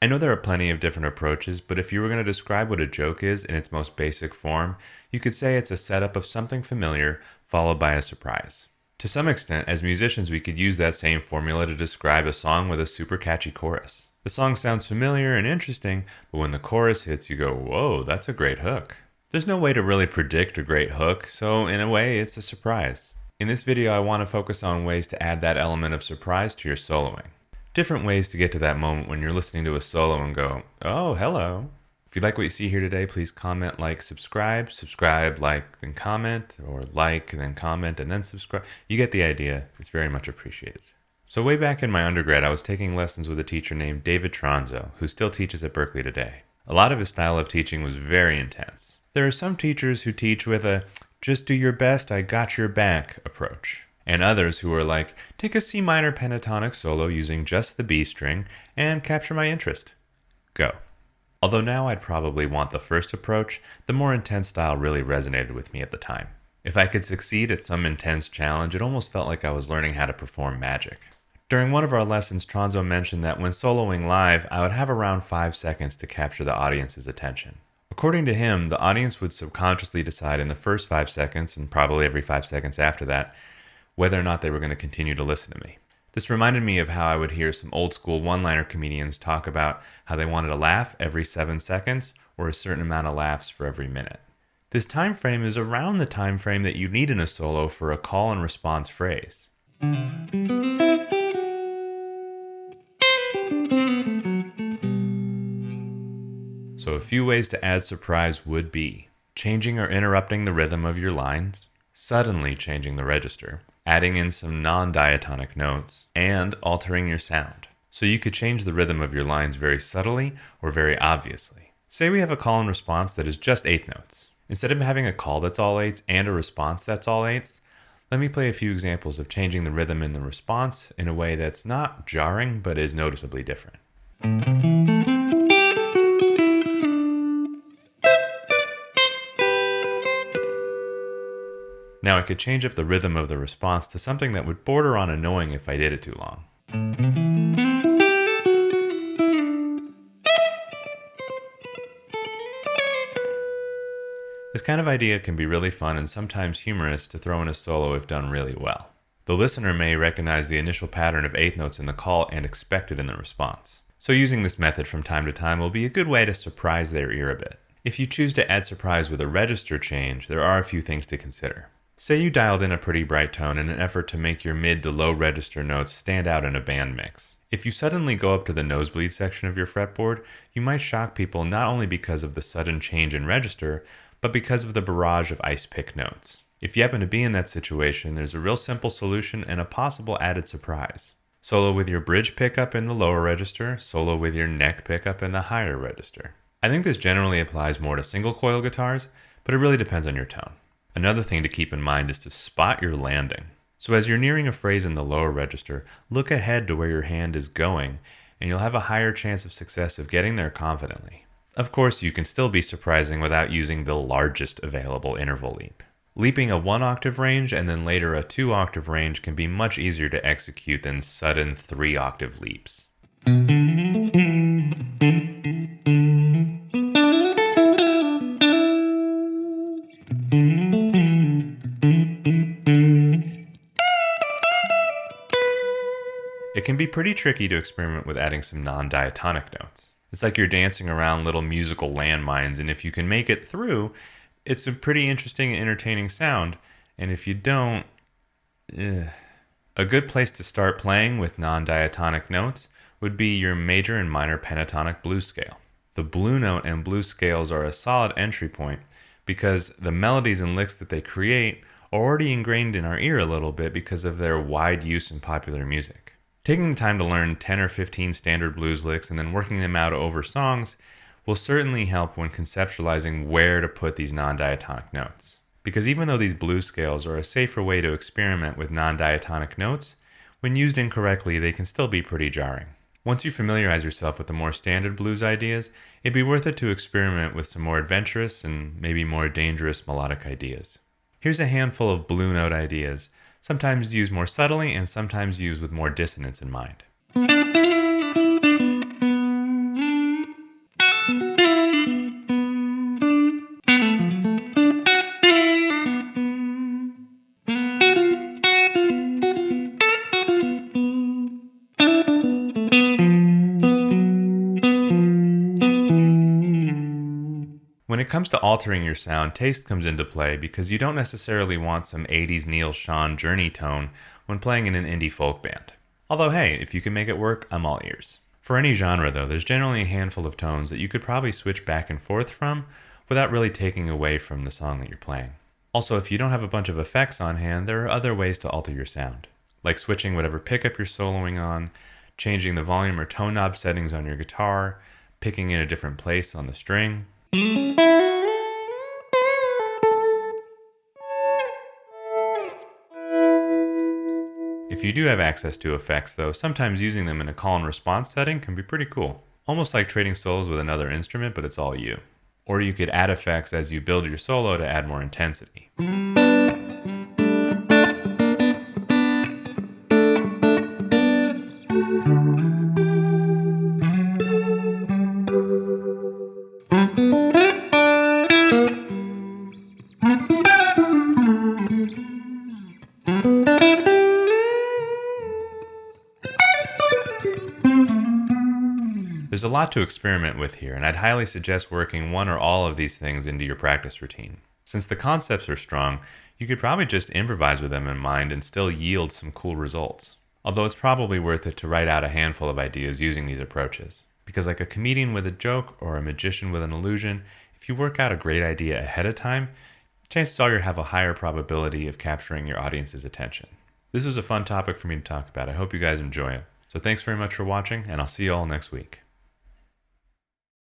I know there are plenty of different approaches, but if you were going to describe what a joke is in its most basic form, you could say it's a setup of something familiar followed by a surprise. To some extent, as musicians, we could use that same formula to describe a song with a super catchy chorus. The song sounds familiar and interesting, but when the chorus hits, you go, whoa, that's a great hook. There's no way to really predict a great hook, so in a way, it's a surprise. In this video, I want to focus on ways to add that element of surprise to your soloing. Different ways to get to that moment when you're listening to a solo and go, oh, hello. If you like what you see here today, please comment, like, subscribe, like, then comment, or like, then comment, and then subscribe. You get the idea. It's very much appreciated. So way back in my undergrad, I was taking lessons with a teacher named David Tronzo, who still teaches at Berkeley today. A lot of his style of teaching was very intense. There are some teachers who teach with a just do your best, I got your back approach. And others who are like, take a C minor pentatonic solo using just the B string and capture my interest. Go. Although now I'd probably want the first approach, the more intense style really resonated with me at the time. If I could succeed at some intense challenge, it almost felt like I was learning how to perform magic. During one of our lessons, Tronzo mentioned that when soloing live, I would have around 5 seconds to capture the audience's attention. According to him, the audience would subconsciously decide in the first 5 seconds, and probably every 5 seconds after that, whether or not they were going to continue to listen to me. This reminded me of how I would hear some old school one-liner comedians talk about how they wanted a laugh every 7 seconds or a certain amount of laughs for every minute. This time frame is around the time frame that you need in a solo for a call and response phrase. So a few ways to add surprise would be changing or interrupting the rhythm of your lines, suddenly changing the register, adding in some non-diatonic notes, and altering your sound. So you could change the rhythm of your lines very subtly or very obviously. Say we have a call and response that is just 8 notes. Instead of having a call that's all 8s and a response that's all 8s, let me play a few examples of changing the rhythm in the response in a way that's not jarring but is noticeably different. Now I could change up the rhythm of the response to something that would border on annoying if I did it too long. This kind of idea can be really fun and sometimes humorous to throw in a solo if done really well. The listener may recognize the initial pattern of 8 notes in the call and expect it in the response. So using this method from time to time will be a good way to surprise their ear a bit. If you choose to add surprise with a register change, there are a few things to consider. Say you dialed in a pretty bright tone in an effort to make your mid to low register notes stand out in a band mix. If you suddenly go up to the nosebleed section of your fretboard, you might shock people not only because of the sudden change in register, but because of the barrage of ice pick notes. If you happen to be in that situation, there's a real simple solution and a possible added surprise. Solo with your bridge pickup in the lower register, solo with your neck pickup in the higher register. I think this generally applies more to single coil guitars, but it really depends on your tone. Another thing to keep in mind is to spot your landing. So as you're nearing a phrase in the lower register, look ahead to where your hand is going, and you'll have a higher chance of success of getting there confidently. Of course, you can still be surprising without using the largest available interval leap. Leaping a 1 octave range and then later a 2 octave range can be much easier to execute than sudden 3 octave leaps. It can be pretty tricky to experiment with adding some non-diatonic notes. It's like you're dancing around little musical landmines, and if you can make it through, it's a pretty interesting and entertaining sound, and if you don't, A good place to start playing with non-diatonic notes would be your major and minor pentatonic blues scale. The blue note and blues scales are a solid entry point because the melodies and licks that they create are already ingrained in our ear a little bit because of their wide use in popular music. Taking the time to learn 10 or 15 standard blues licks and then working them out over songs will certainly help when conceptualizing where to put these non-diatonic notes. Because even though these blues scales are a safer way to experiment with non-diatonic notes, when used incorrectly they can still be pretty jarring. Once you familiarize yourself with the more standard blues ideas, it'd be worth it to experiment with some more adventurous and maybe more dangerous melodic ideas. Here's a handful of blue note ideas, sometimes used more subtly and sometimes used with more dissonance in mind. When it comes to altering your sound, taste comes into play because you don't necessarily want some 80s Neil Schon journey tone when playing in an indie folk band. Although hey, if you can make it work, I'm all ears. For any genre though, there's generally a handful of tones that you could probably switch back and forth from without really taking away from the song that you're playing. Also, if you don't have a bunch of effects on hand, there are other ways to alter your sound, like switching whatever pickup you're soloing on, changing the volume or tone knob settings on your guitar, picking in a different place on the string. If you do have access to effects though, sometimes using them in a call and response setting can be pretty cool. Almost like trading solos with another instrument, but it's all you. Or you could add effects as you build your solo to add more intensity. There's a lot to experiment with here, and I'd highly suggest working one or all of these things into your practice routine. Since the concepts are strong, you could probably just improvise with them in mind and still yield some cool results. Although it's probably worth it to write out a handful of ideas using these approaches. Because like a comedian with a joke or a magician with an illusion, if you work out a great idea ahead of time, chances are you'll have a higher probability of capturing your audience's attention. This was a fun topic for me to talk about. I hope you guys enjoy it. So thanks very much for watching, and I'll see you all next week.